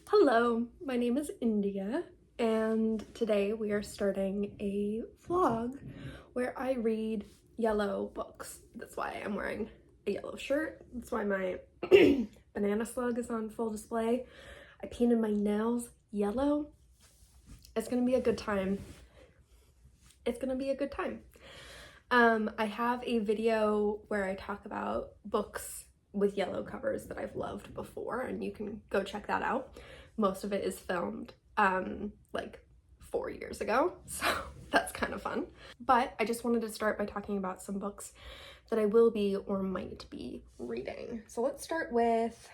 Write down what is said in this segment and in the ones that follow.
Hello, my name is India, and today we are starting a vlog where I read yellow books. That's why I'm wearing a yellow shirt. That's why my banana slug is on full display. I painted my nails yellow. It's gonna be a good time. It's gonna be a good time. I have a video where I talk about books with yellow covers that I've loved before, and you can go check that out. Most of it is filmed like 4 years ago, so that's kind of fun. But I just wanted to start by talking about some books that I will be or might be reading. So let's start with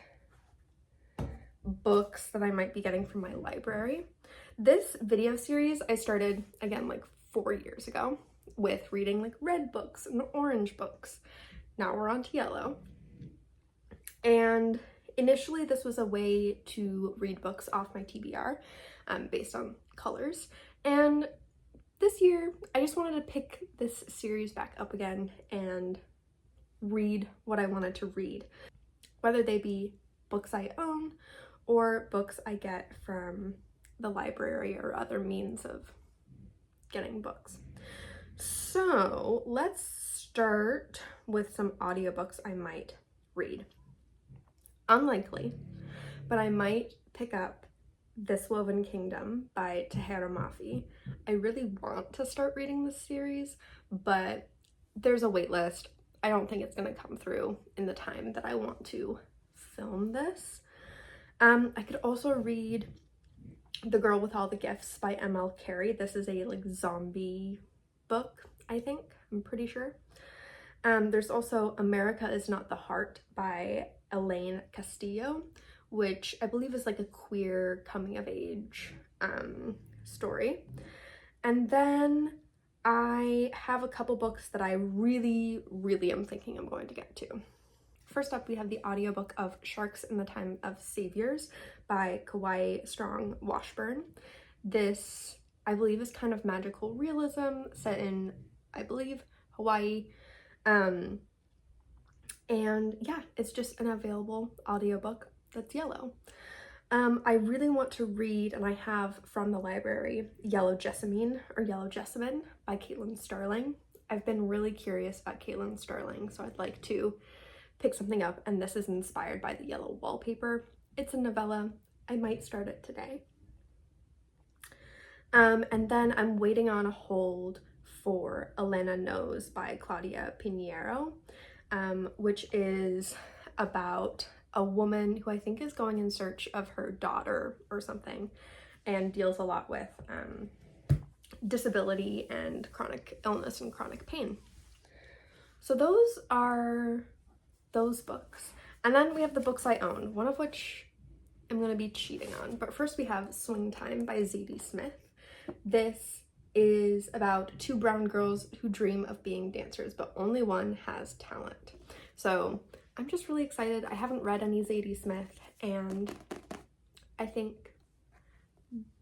books that I might be getting from my library. This video series I started, again, like 4 years ago with reading like red books and orange books. Now we're on to yellow. And initially this was a way to read books off my TBR based on colors. And this year I just wanted to pick this series back up again and read what I wanted to read, whether they be books I own or books I get from the library or other means of getting books. So let's start with some audiobooks I might read. Unlikely, but I might pick up This Woven Kingdom by Tahereh Mafi. I really want to start reading this series, but there's a wait list. I don't think it's going to come through in the time that I want to film this. I could also read The Girl with All the Gifts by M.L. Carey. This is a like zombie book, I think. I'm pretty sure. There's also America Is Not the Heart by Elaine Castillo, which I believe is like a queer coming of age story. And then I have a couple books that I really am thinking I'm going to get to. First up, we have the audiobook of Sharks in the Time of Saviors by Kauai Strong Washburn. This, I believe, is kind of magical realism set in, I believe, Hawaii. And yeah, it's just an available audiobook that's yellow. I really want to read, and I have from the library, Yellow Jessamine by Caitlin Starling. I've been really curious about Caitlin Starling, so I'd like to pick something up, and this is inspired by the yellow wallpaper. It's a novella. I might start it today. And then I'm waiting on a hold for Elena Knows by Claudia Pinheiro, which is about a woman who I think is going in search of her daughter or something, and deals a lot with disability and chronic illness and chronic pain. So those are those books. And then we have the books I own, one of which I'm going to be cheating on. But first we have Swing Time by Zadie Smith. This is about two brown girls who dream of being dancers, but only one has talent. So I'm just really excited. I haven't read any Zadie Smith, and I think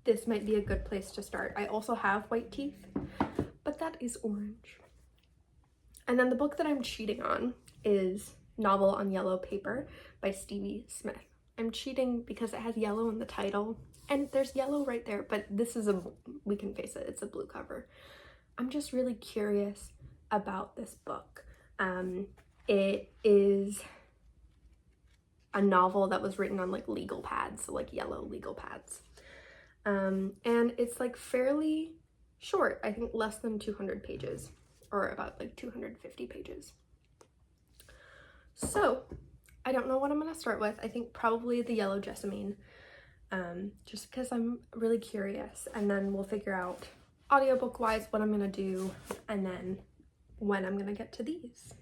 this might be a good place to start. I also have White Teeth, but that is orange. And then the book that I'm cheating on is Novel on Yellow Paper by Stevie Smith. I'm cheating because it has yellow in the title, and there's yellow right there, but this is we can face it, it's a blue cover. I'm just really curious about this book. It is a novel that was written on like legal pads, so like yellow legal pads. And it's like fairly short, I think less than 200 pages, or about like 250 pages. So I don't know what I'm gonna start with. I think probably the Yellow Jessamine, just because I'm really curious, and then we'll figure out audiobook wise what I'm gonna do and then when I'm gonna get to these.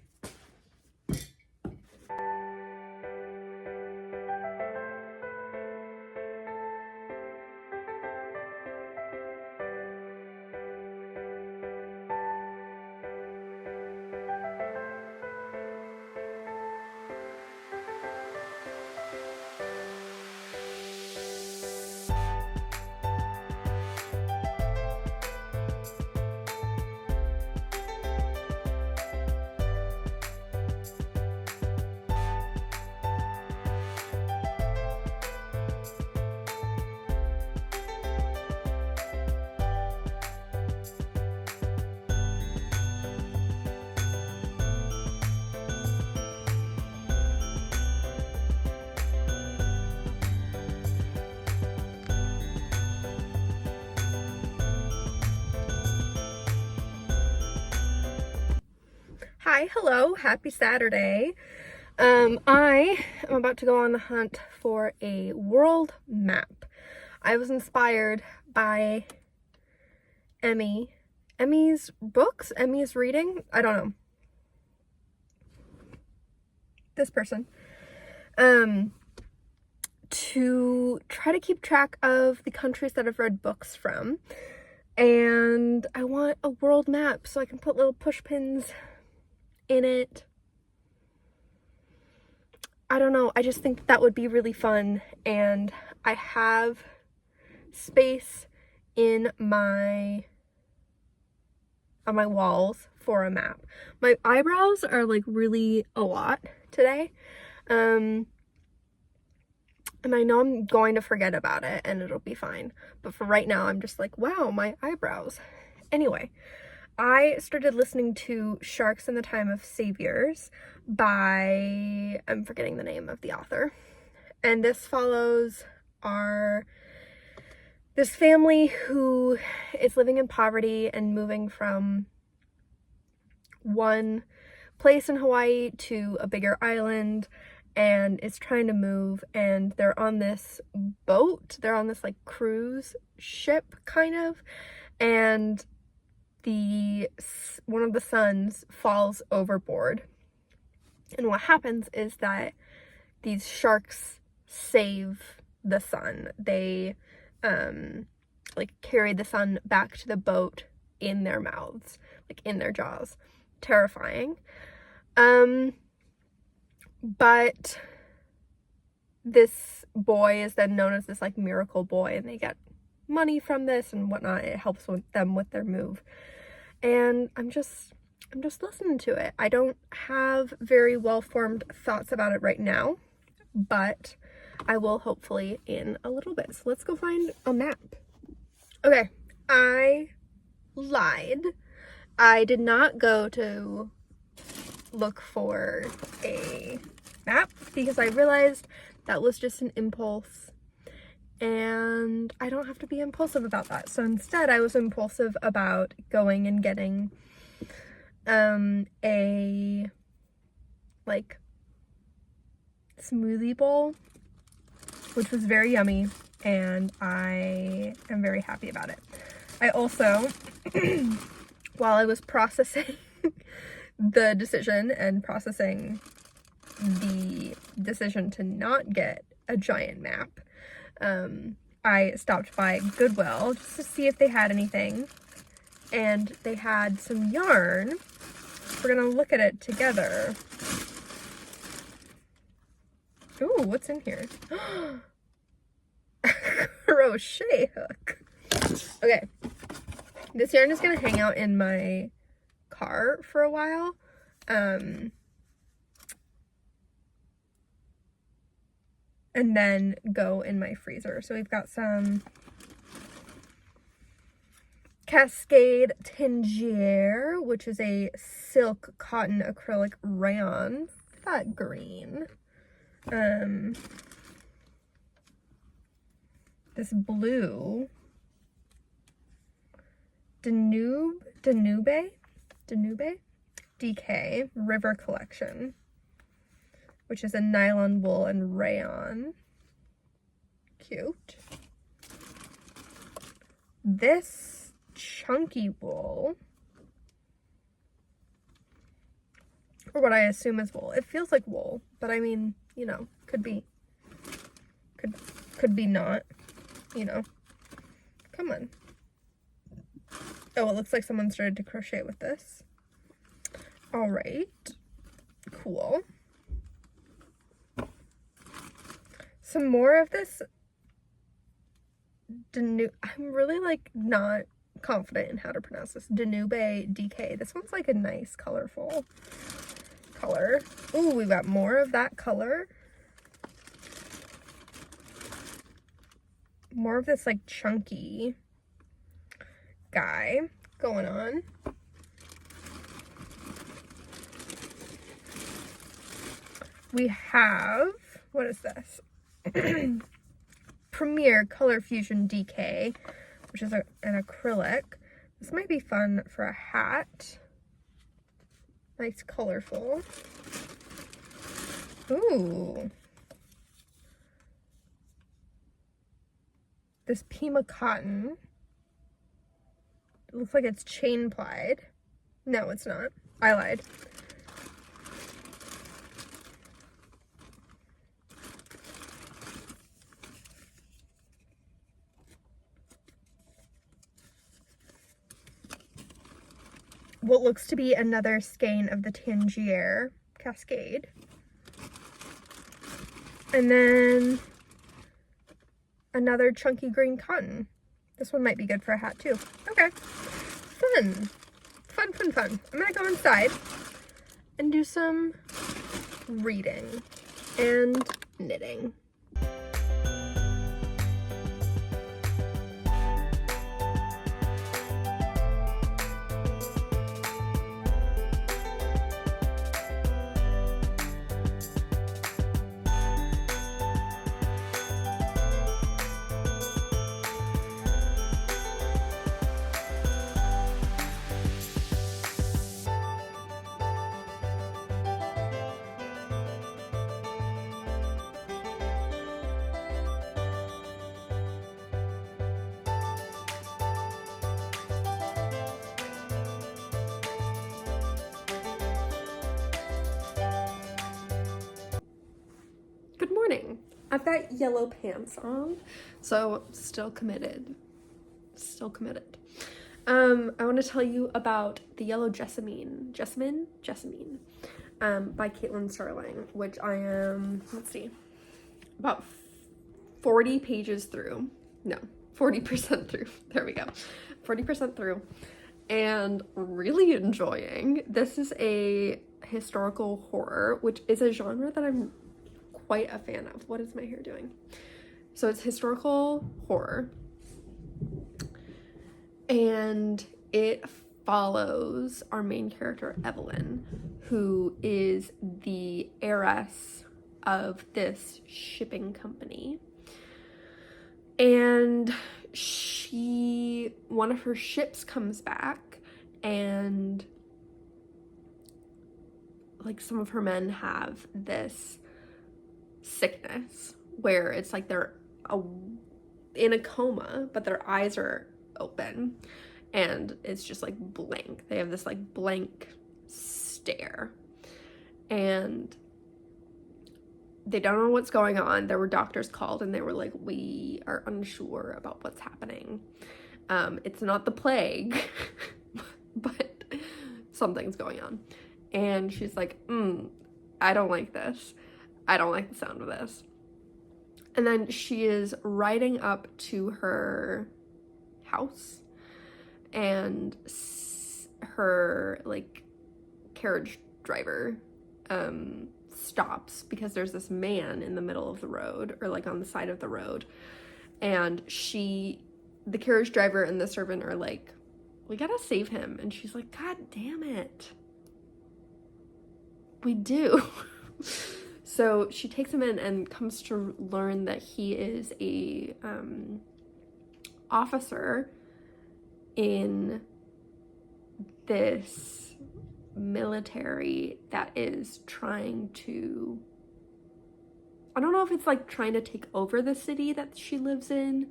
Hi, hello, happy Saturday. I am about to go on the hunt for a world map. I was inspired by Emmy's books, Emmy's reading, I don't know. This person. To try to keep track of the countries that I've read books from. And I want a world map so I can put little push pins in it. I don't know, I just think that would be really fun, and I have space on my walls for a map. My eyebrows are like really a lot today, and I know I'm going to forget about it and it'll be fine, but for right now I'm just like, wow, my eyebrows. Anyway, I started listening to Sharks in the Time of Saviors by, I'm forgetting the name of the author, and this follows this family who is living in poverty and moving from one place in Hawaii to a bigger island, and is trying to move, and they're on this boat, they're on this like cruise ship kind of, and one of the sons falls overboard, and what happens is that these sharks save the son. They like carry the son back to the boat in their mouths, like in their jaws. Terrifying. But this boy is then known as this like miracle boy, and they get money from this and whatnot. It helps them with their move, and I'm just listening to it. I don't have very well-formed thoughts about it right now, but I will hopefully in a little bit. So let's go find a map. Okay, I lied. I did not go to look for a map because I realized that was just an impulse, and I don't have to be impulsive about that. So instead I was impulsive about going and getting a like smoothie bowl, which was very yummy, and I am very happy about it. I also while I was processing the decision and processing the decision to not get a giant map, I stopped by Goodwill just to see if they had anything, and they had some yarn. We're gonna look at it together. Ooh, what's in here? Crochet hook. Okay, this yarn is gonna hang out in my car for a while, and then go in my freezer. So we've got some Cascade Tangier, which is a silk cotton acrylic rayon. That green. This blue Danube DK River Collection, which is a nylon wool and rayon. Cute. This chunky wool, or what I assume is wool. It feels like wool, but I mean, you know, could be not, you know. Come on. Oh, it looks like someone started to crochet with this. All right, cool. Some more of this I'm really like not confident in how to pronounce this. Danube DK. This one's like a nice colorful color. Ooh, we got more of that color. More of this like chunky guy going on. We have, what is this? Premier Color Fusion DK, which is an acrylic. This might be fun for a hat. Nice, colorful. Ooh. This Pima cotton. It looks like it's chain plied. No, it's not. I lied. What looks to be another skein of the Tangier Cascade. And then another chunky green cotton. This one might be good for a hat too. Okay, fun. Fun, fun, fun. I'm gonna go inside and do some reading and knitting. Good morning. I've got yellow pants on, so still committed. Still committed. I want to tell you about The Yellow Jessamine by Caitlin Starling, which I am, let's see, about 40 pages through. No, 40% through. There we go. 40% through, and really enjoying. This is a historical horror, which is a genre that I'm quite a fan of. What is my hair doing? So it's historical horror, and it follows our main character Evelyn, who is the heiress of this shipping company, and one of her ships comes back, and like some of her men have this sickness where it's like they're in a coma, but their eyes are open, and it's just like blank. They have this like blank stare, and they don't know what's going on. There were doctors called, and they were like, we are unsure about what's happening. It's not the plague, but something's going on. And she's like, I don't like this. I don't like the sound of this. And then she is riding up to her house, and her like carriage driver stops because there's this man in the middle of the road, or like on the side of the road, and the carriage driver and the servant are like, we gotta save him. And she's like, God damn it, we do. So she takes him in and comes to learn that he is a officer in this military that is trying to, I don't know if it's like trying to take over the city that she lives in,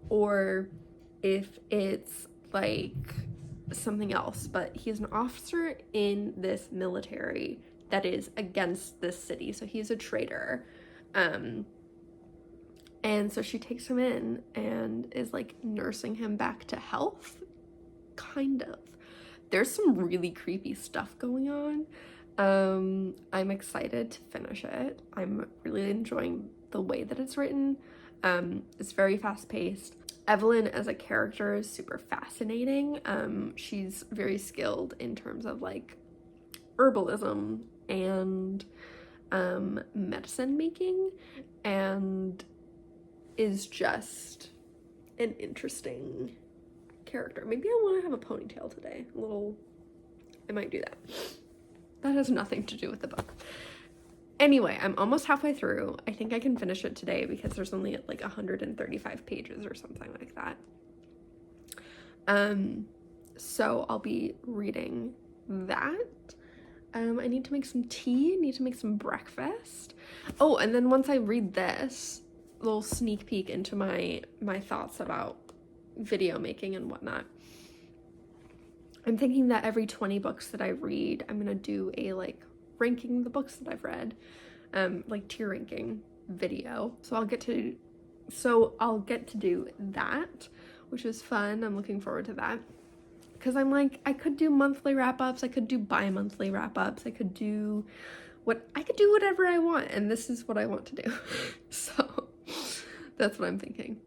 or if it's like something else, but he's an officer in this military that is against this city, so he's a traitor. And so she takes him in and is like nursing him back to health, kind of. There's some really creepy stuff going on. I'm excited to finish it. I'm really enjoying the way that it's written. It's very fast-paced. Evelyn as a character is super fascinating. She's very skilled in terms of like herbalism and medicine making, and is just an interesting character. Maybe I want to have a ponytail today. I might do that. That has nothing to do with the book. Anyway, I'm almost halfway through. I think I can finish it today because there's only like 135 pages or something like that. So I'll be reading that. I need to make some tea, need to make some breakfast. Oh, and then once I read this, little sneak peek into my thoughts about video making and whatnot. I'm thinking that every 20 books that I read, I'm gonna do a like ranking the books that I've read, like tier ranking video. So I'll get to do that, which is fun. I'm looking forward to that. Because I'm like, I could do monthly wrap-ups, I could do bi-monthly wrap-ups, I could do whatever I want, and this is what I want to do. So that's what I'm thinking.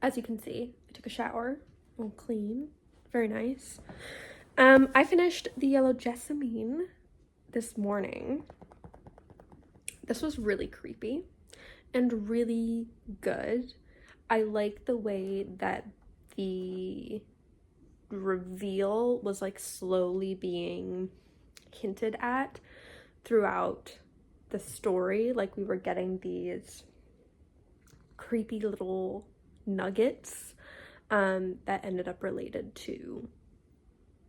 As you can see, I took a shower, all clean, very nice. I finished The Yellow Jessamine this morning. This was really creepy and really good. I like the way that the reveal was like slowly being hinted at throughout the story. Like we were getting these creepy little nuggets that ended up related to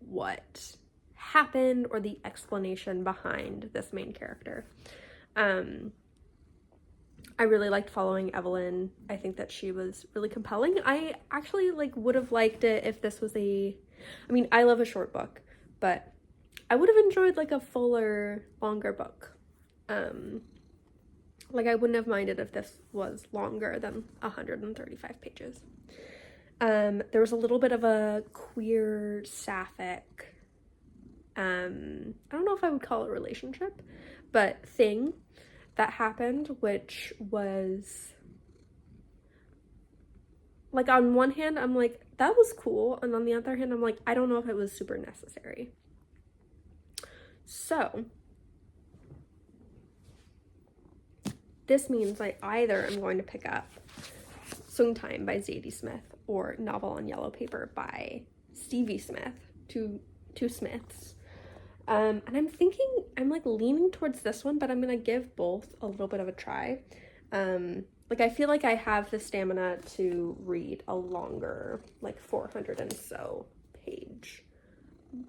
what happened or the explanation behind this main character. I really liked following Evelyn. I think that she was really compelling. I actually like would have liked it if this was I mean, I love a short book, but I would have enjoyed like a fuller, longer book. Like I wouldn't have minded if this was longer than 135 pages. There was a little bit of a queer sapphic, I don't know if I would call it a relationship, but thing that happened, which was like, on one hand, I'm like, that was cool. And on the other hand, I'm like, I don't know if it was super necessary. So this means I either am going to pick up Sung Time by Zadie Smith or Novel on Yellow Paper by Stevie Smith, two Smiths. And I'm like leaning towards this one, but I'm gonna give both a little bit of a try. Like I feel like I have the stamina to read a longer, like 400 and so page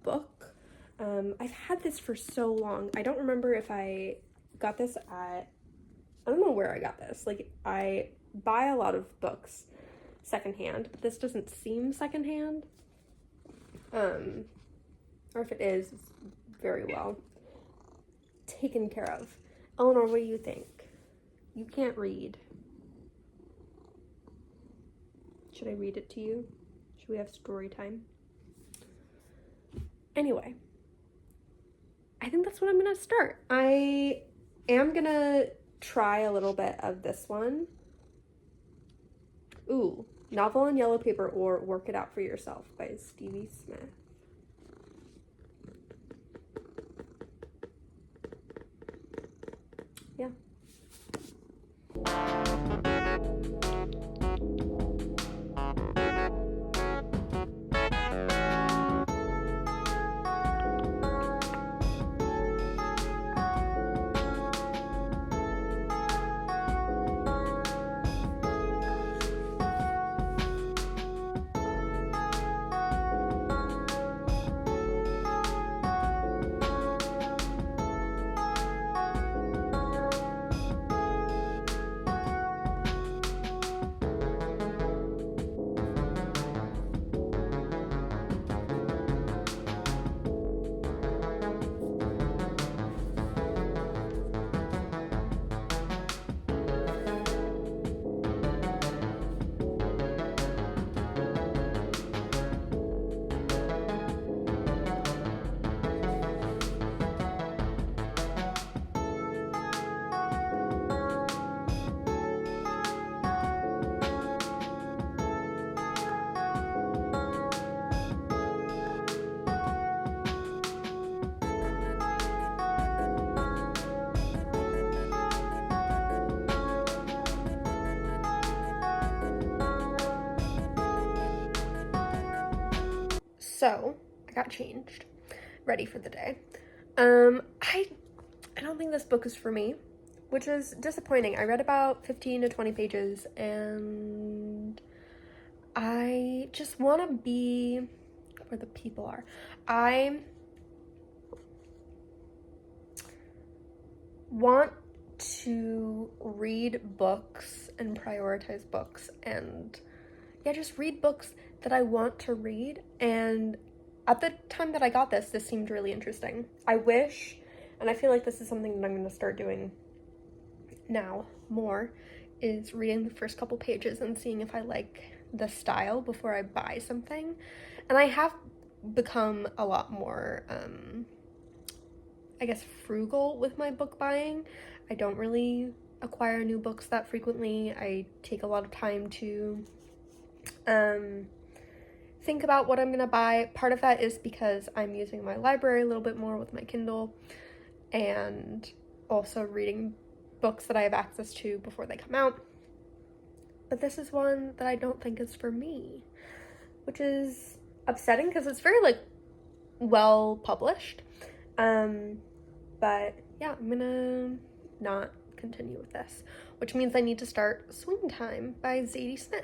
book. I've had this for so long. I don't remember if I got this I don't know where I got this. Like I buy a lot of books secondhand, but this doesn't seem secondhand. Or if it is, it's very well taken care of. Eleanor, what do you think? You can't read. Should I read it to you? Should we have story time? Anyway, I think that's what I'm gonna start. I am gonna try a little bit of this one. Ooh, Novel on Yellow Paper or Work It Out for Yourself by Stevie Smith. Yeah. So, I got changed, ready for the day. I don't think this book is for me, which is disappointing. I read about 15 to 20 pages and I just want to be where the people are. I want to read books and prioritize books and just read books that I want to read. And at the time that I got this seemed really interesting. I wish, and I feel like this is something that I'm going to start doing now more, is reading the first couple pages and seeing if I like the style before I buy something. And I have become a lot more, I guess, frugal with my book buying. I don't really acquire new books that frequently. I take a lot of time to think about what I'm gonna buy. Part of that is because I'm using my library a little bit more with my Kindle and also reading books that I have access to before they come out. But this is one that I don't think is for me, which is upsetting because it's very well published. But yeah, I'm gonna not continue with this, which means I need to start Swing Time by Zadie Smith.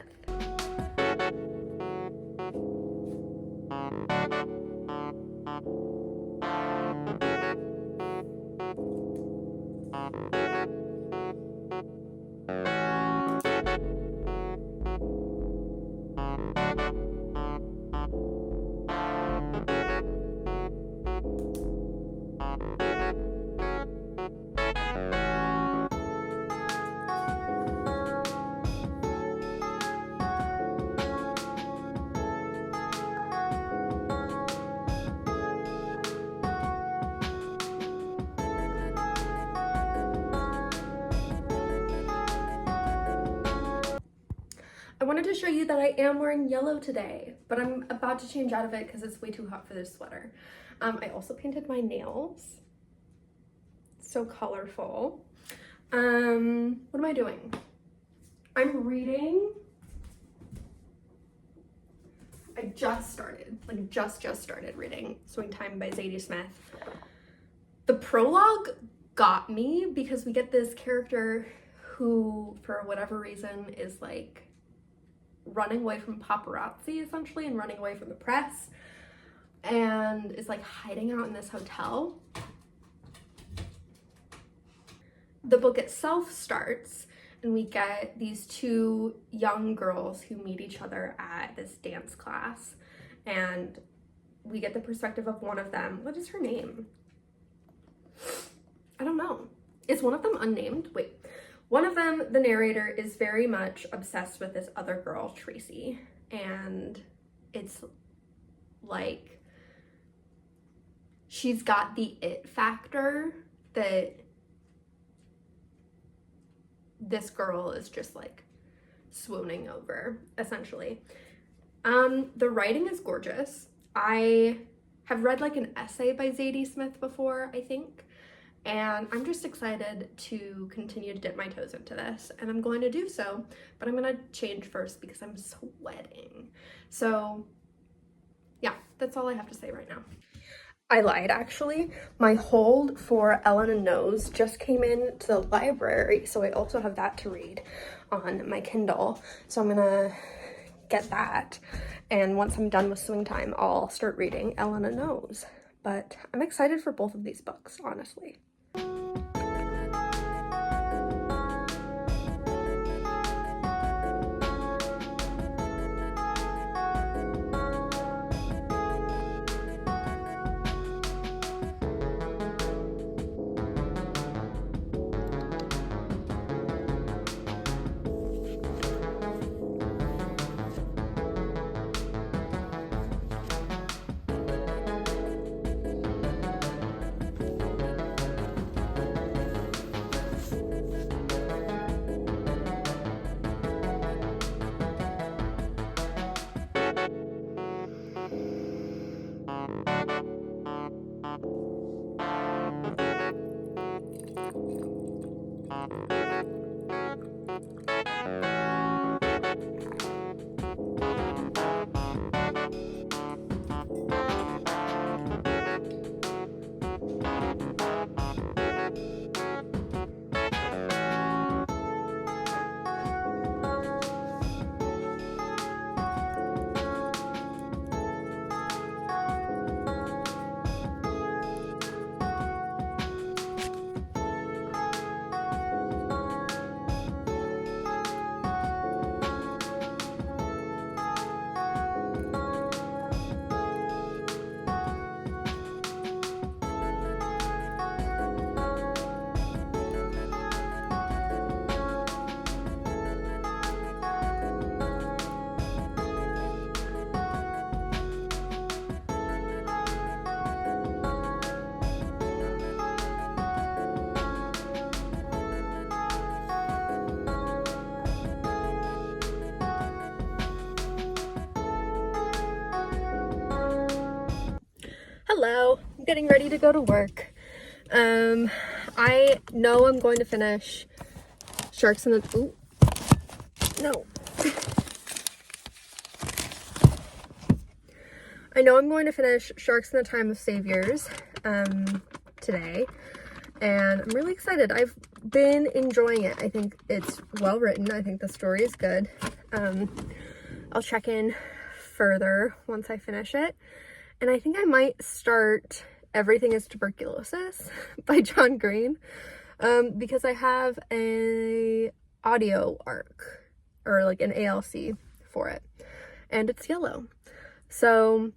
I wanted to show you that I am wearing yellow today, but I'm about to change out of it because it's way too hot for this sweater. I also painted my nails. So colorful. What am I doing? I'm reading. I just started, just started reading Swing Time by Zadie Smith. The prologue got me because we get this character who, for whatever reason, is running away from paparazzi essentially and running away from the press and is hiding out in this hotel. The book itself starts and we get these two young girls who meet each other at this dance class, and we get the perspective of one of them. What is her name? I don't know. Is one of them unnamed? Wait. One of them, the narrator, is very much obsessed with this other girl, Tracy, and it's like she's got the it factor that this girl is just like swooning over, essentially. The writing is gorgeous. I have read like an essay by Zadie Smith before, I think, and I'm just excited to continue to dip my toes into this, and I'm going to do so, but I'm gonna change first because I'm sweating. So yeah, that's all I have to say right now. I lied, actually. My hold for Elena Knows just came in to the library, so I also have that to read on my Kindle. So I'm gonna get that, and once I'm done with swing time, I'll start reading Elena Knows. But I'm excited for both of these books, honestly. Hello, I'm getting ready to go to work. I know I'm going to finish Sharks in the... Ooh, no. I know I'm going to finish Sharks in the Time of Saviors today, and I'm really excited. I've been enjoying it. I think it's well written. I think the story is good. I'll check in further once I finish it. And I think I might start Everything is Tuberculosis by John Green, because I have a audio arc, or like an ALC for it, and it's yellow. So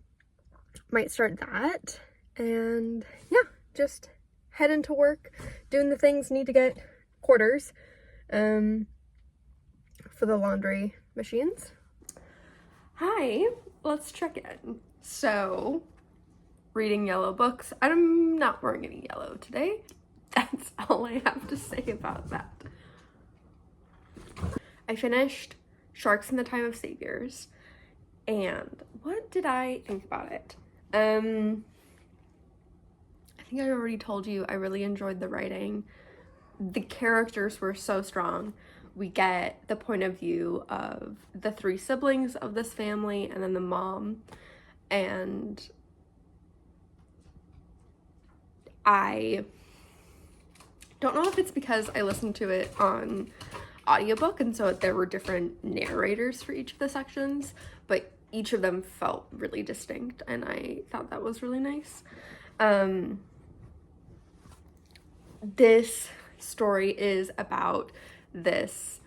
might start that, and yeah, just head into work, doing the things, need to get quarters for the laundry machines. Hi, let's check in. So, reading yellow books. I'm not wearing any yellow today. That's all I have to say about that. I finished Sharks in the Time of Saviors, and what did I think about it? I think I already told you I really enjoyed the writing. The characters were so strong. We get the point of view of the three siblings of this family and then the mom. And I don't know if it's because I listened to it on audiobook and so there were different narrators for each of the sections, but each of them felt really distinct and I thought that was really nice. This story is about this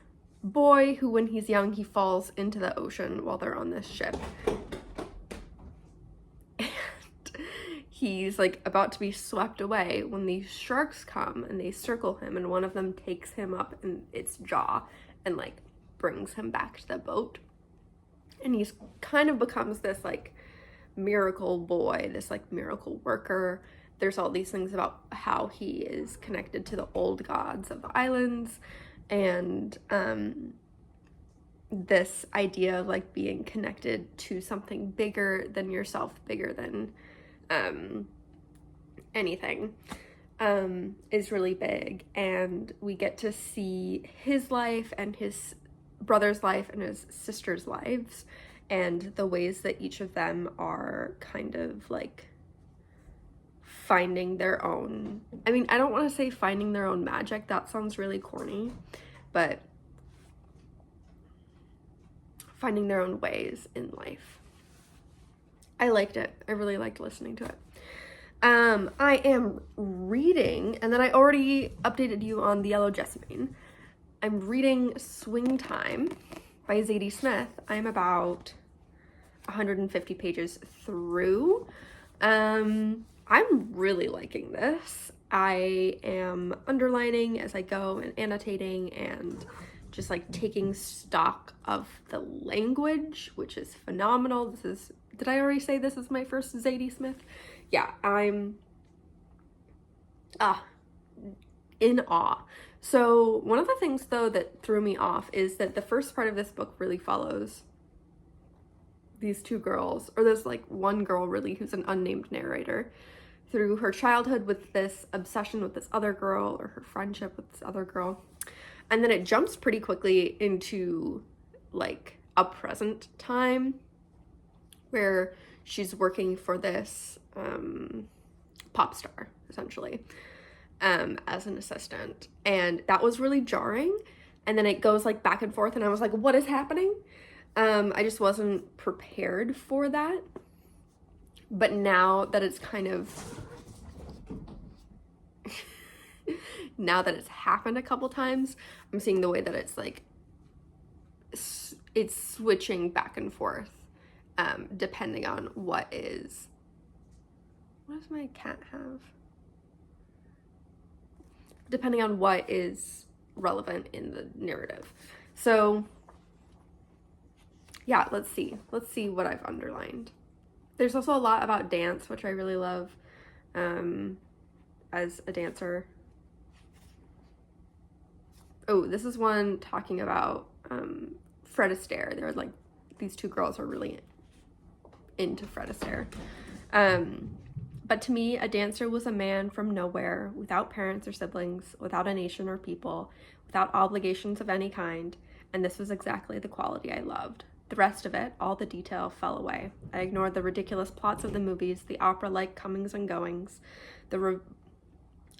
boy who, when he's young, he falls into the ocean while they're on this ship. he's like about to be swept away when these sharks come and they circle him, and one of them takes him up in its jaw and like brings him back to the boat. And he's kind of becomes this like miracle boy, this like miracle worker. There's all these things about how he is connected to the old gods of the islands, and this idea of like being connected to something bigger than yourself, bigger than anything, is really big. And we get to see his life and his brother's life and his sister's lives, and the ways that each of them are kind of like finding their own, I mean, I don't want to say finding their own magic, that sounds really corny, but finding their own ways in life. I liked it. I really liked listening to it. I am reading, and then I already updated you on The Yellow Jessamine. I'm reading Swing Time by Zadie Smith. I'm about 150 pages through. I'm really liking this. I am underlining as I go and annotating and just like taking stock of the language, which is phenomenal. This is, did I already say this is my first Zadie Smith? Yeah, I'm in awe. So one of the things though that threw me off is that the first part of this book really follows these two girls, or there's like one girl really who's an unnamed narrator, through her childhood with this obsession with this other girl, or her friendship with this other girl. And then it jumps pretty quickly into like a present time where she's working for this pop star, essentially, as an assistant. And that was really jarring. And then it goes like back and forth, and I was like, what is happening? I just wasn't prepared for that. But now that it's kind of now that it's happened a couple times, I'm seeing the way that it's like it's switching back and forth, depending on what does my cat have? Depending on what is relevant in the narrative. So yeah, let's see what I've underlined. There's also a lot about dance, which I really love, as a dancer. Oh, this is one talking about Fred Astaire. They're like, these two girls are really into Fred Astaire. But to me, a dancer was a man from nowhere, without parents or siblings, without a nation or people, without obligations of any kind, and this was exactly the quality I loved. The rest of it, all the detail, fell away. I ignored the ridiculous plots of the movies, the opera-like comings and goings, the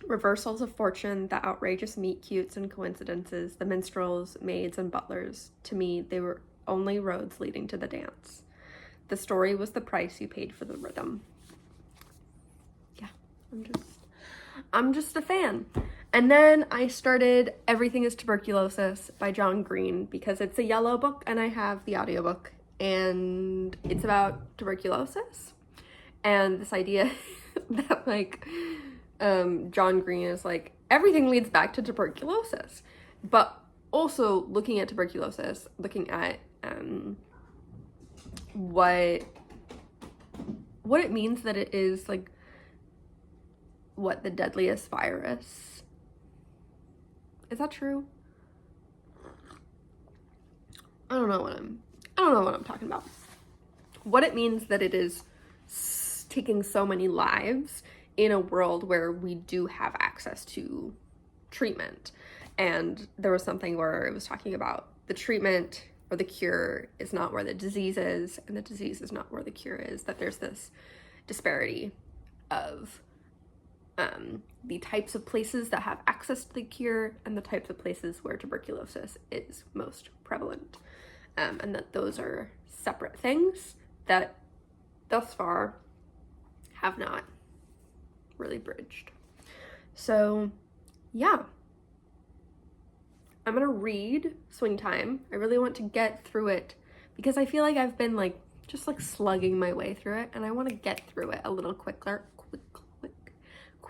reversals of fortune, the outrageous meet-cutes and coincidences, the minstrels, maids, and butlers. To me, they were only roads leading to the dance. The story was the price you paid for the rhythm. Yeah, I'm just a fan. And then I started Everything is Tuberculosis by John Green, because it's a yellow book and I have the audiobook, and it's about tuberculosis and this idea that like John Green is like, everything leads back to tuberculosis, but also looking at tuberculosis, looking at what it means that it is like what the deadliest virus. Is that true? I don't know what I'm talking about. What it means that it is taking so many lives in a world where we do have access to treatment. And there was something where it was talking about the treatment or the cure is not where the disease is, and the disease is not where the cure is, that there's this disparity of the types of places that have access to the cure and the types of places where tuberculosis is most prevalent, and that those are separate things that thus far have not really bridged. So yeah, I'm gonna read Swing Time. I really want to get through it because I feel like I've been like just like slugging my way through it, and I want to get through it a little quicker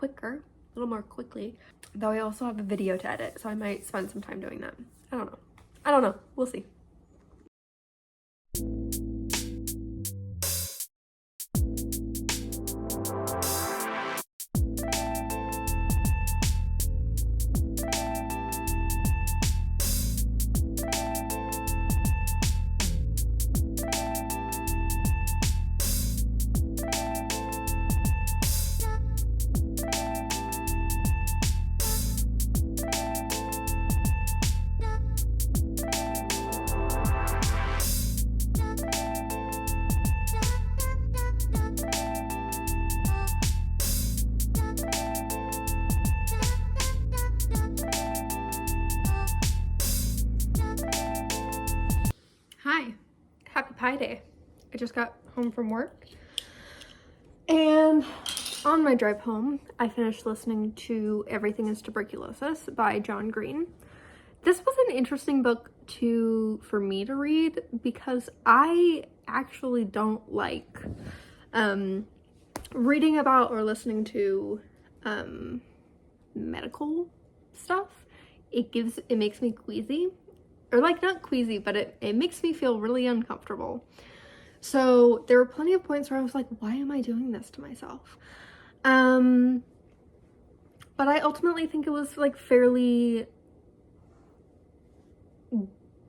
quicker, a little more quickly. Though I also have a video to edit, so I might spend some time doing that. I don't know. We'll see. Hi, happy Pi Day. I just got home from work, and on my drive home, I finished listening to Everything is Tuberculosis by John Green. This was an interesting book for me to read because I actually don't like reading about or listening to medical stuff. It makes me queasy. Or like not queasy, but it makes me feel really uncomfortable. So there were plenty of points where I was like, why am I doing this to myself? But I ultimately think it was like fairly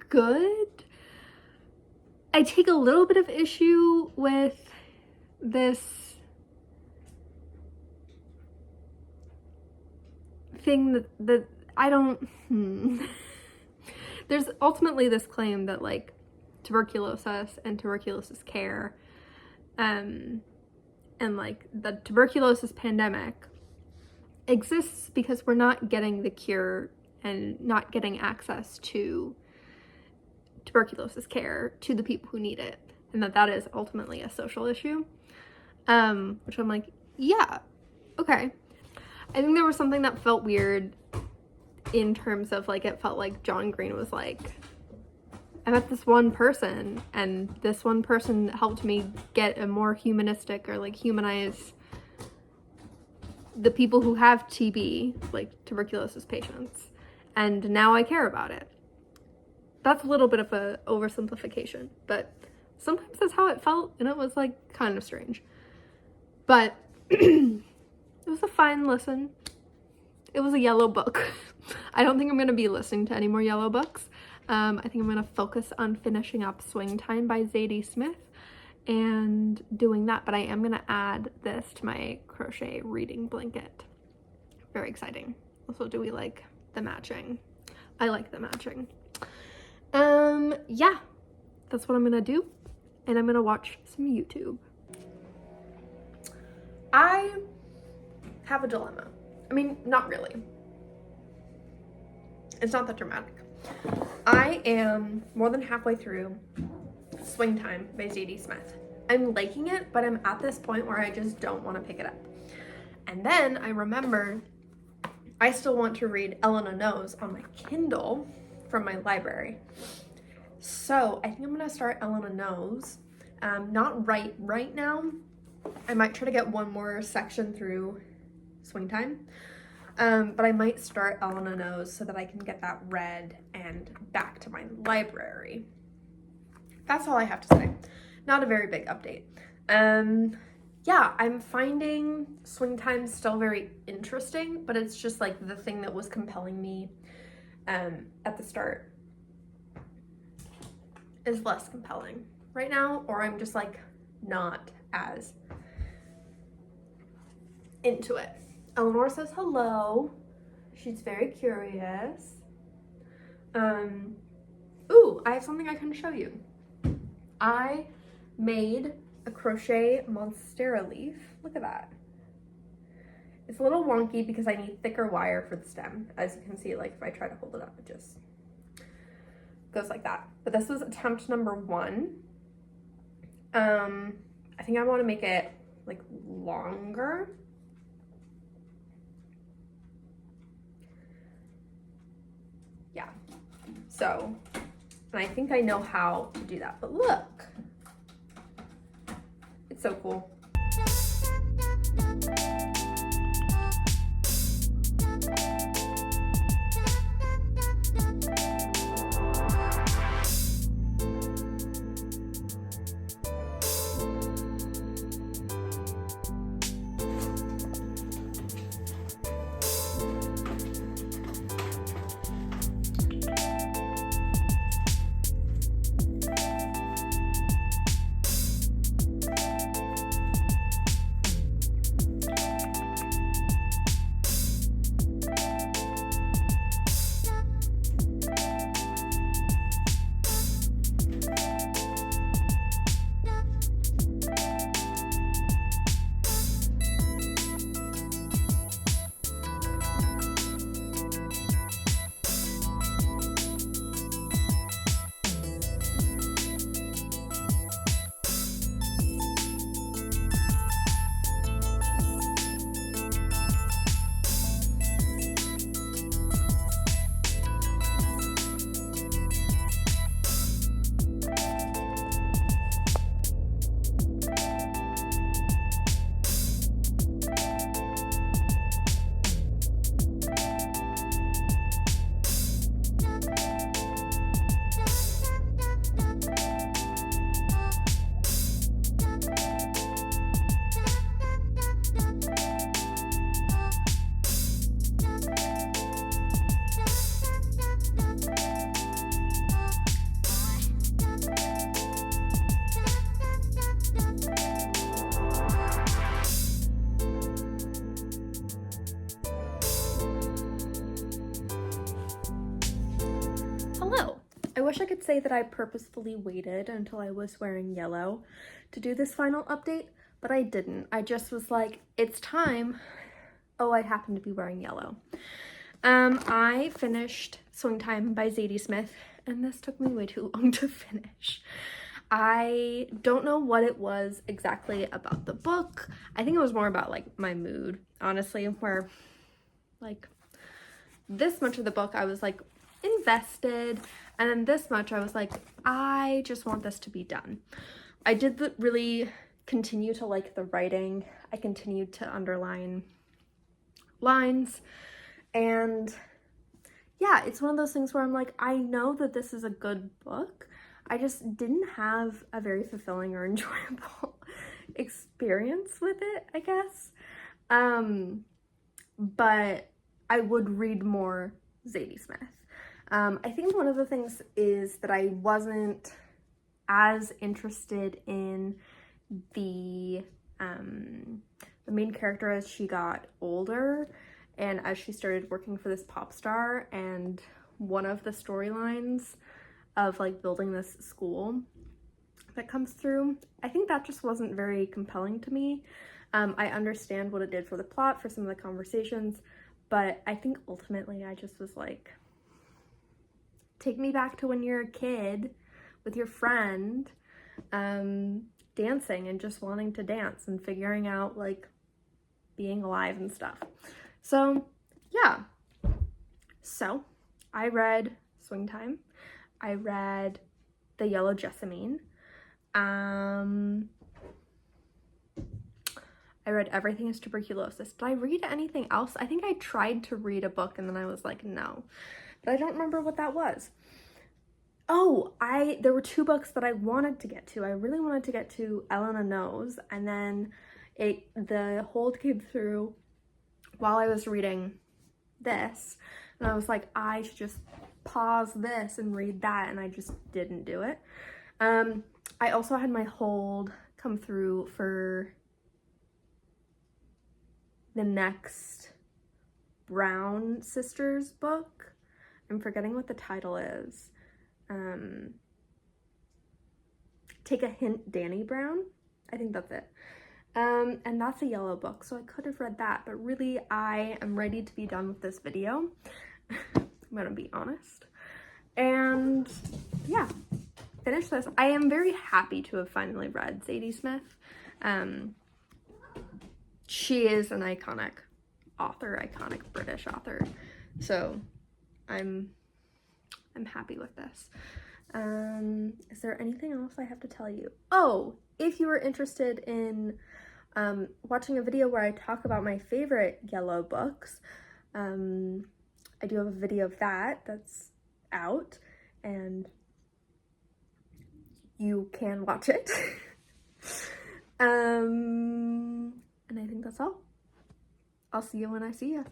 good. I take a little bit of issue with this thing that I don't there's ultimately this claim that like tuberculosis and tuberculosis care and like the tuberculosis pandemic exists because we're not getting the cure and not getting access to tuberculosis care to the people who need it, and that is ultimately a social issue, which I'm like, yeah, okay. I think there was something that felt weird in terms of like, it felt like John Green was like, I met this one person and this one person helped me get a more humanistic or like humanize the people who have TB, like tuberculosis patients, and now I care about it. That's a little bit of a oversimplification, but sometimes that's how it felt, and it was like kind of strange. But it was a fine listen. It was a yellow book. I don't think I'm going to be listening to any more yellow books. I think I'm going to focus on finishing up Swing Time by Zadie Smith and doing that, but I am going to add this to my crochet reading blanket. Very exciting. Also, do we like the matching? I like the matching. Yeah, that's what I'm going to do, and I'm going to watch some YouTube. I have a dilemma. I mean, not really. It's not that dramatic. I am more than halfway through Swing Time by Zadie Smith. I'm liking it, but I'm at this point where I just don't want to pick it up. And then I remember I still want to read Elena Knows on my Kindle from my library. So I think I'm going to start Elena Knows. Not right now. I might try to get one more section through Swing Time. But I might start Elena Knows so that I can get that read and back to my library. That's all I have to say. Not a very big update. Yeah, I'm finding Swing Time still very interesting, but it's just like the thing that was compelling me at the start is less compelling right now, or I'm just like not as into it. Eleanor says hello. She's very curious. Ooh, I have something I can show you. I made a crochet monstera leaf. Look at that. It's a little wonky because I need thicker wire for the stem. As you can see, like if I try to hold it up, it just goes like that. But this was attempt number 1. I think I want to make it like longer. Yeah, so, and I think I know how to do that, but look, it's so cool. wish I could say that I purposefully waited until I was wearing yellow to do this final update, but I didn't. I just was like, it's time. Oh, I happen to be wearing yellow. I finished Swing Time by Zadie Smith, and this took me way too long to finish. I don't know what it was exactly about the book. I think it was more about like my mood, honestly, where like this much of the book I was like invested, and then this much I was like, I just want this to be done. I did really continue to like the writing. I continued to underline lines, and yeah, it's one of those things where I'm like, I know that this is a good book. I just didn't have a very fulfilling or enjoyable experience with it, I guess. But I would read more Zadie Smith. I think one of the things is that I wasn't as interested in the main character as she got older and as she started working for this pop star, and one of the storylines of like building this school that comes through, I think that just wasn't very compelling to me. I understand what it did for the plot, for some of the conversations, but I think ultimately I just was like, take me back to when you're a kid with your friend, dancing and just wanting to dance and figuring out like being alive and stuff. So yeah, so I read Swing Time. I read The Yellow Jessamine. I read Everything is Tuberculosis. Did I read anything else? I think I tried to read a book and then I was like, no. But I don't remember what that was. Oh, there were two books that I wanted to get to. I really wanted to get to Elena Knows, and then the hold came through while I was reading this, and I was like, I should just pause this and read that, and I just didn't do it. I also had my hold come through for the next Brown Sisters book. I'm forgetting what the title is. Take a Hint, Danny Brown. I think that's it. And that's a yellow book, so I could have read that, but really I am ready to be done with this video. I'm gonna be honest. And yeah, finish this. I am very happy to have finally read Zadie Smith. She is an iconic author, iconic British author. So I'm happy with this. Is there anything else I have to tell you? Oh, if you are interested in watching a video where I talk about my favorite yellow books, I do have a video of that's out, and you can watch it. And I think that's all. I'll see you when I see you.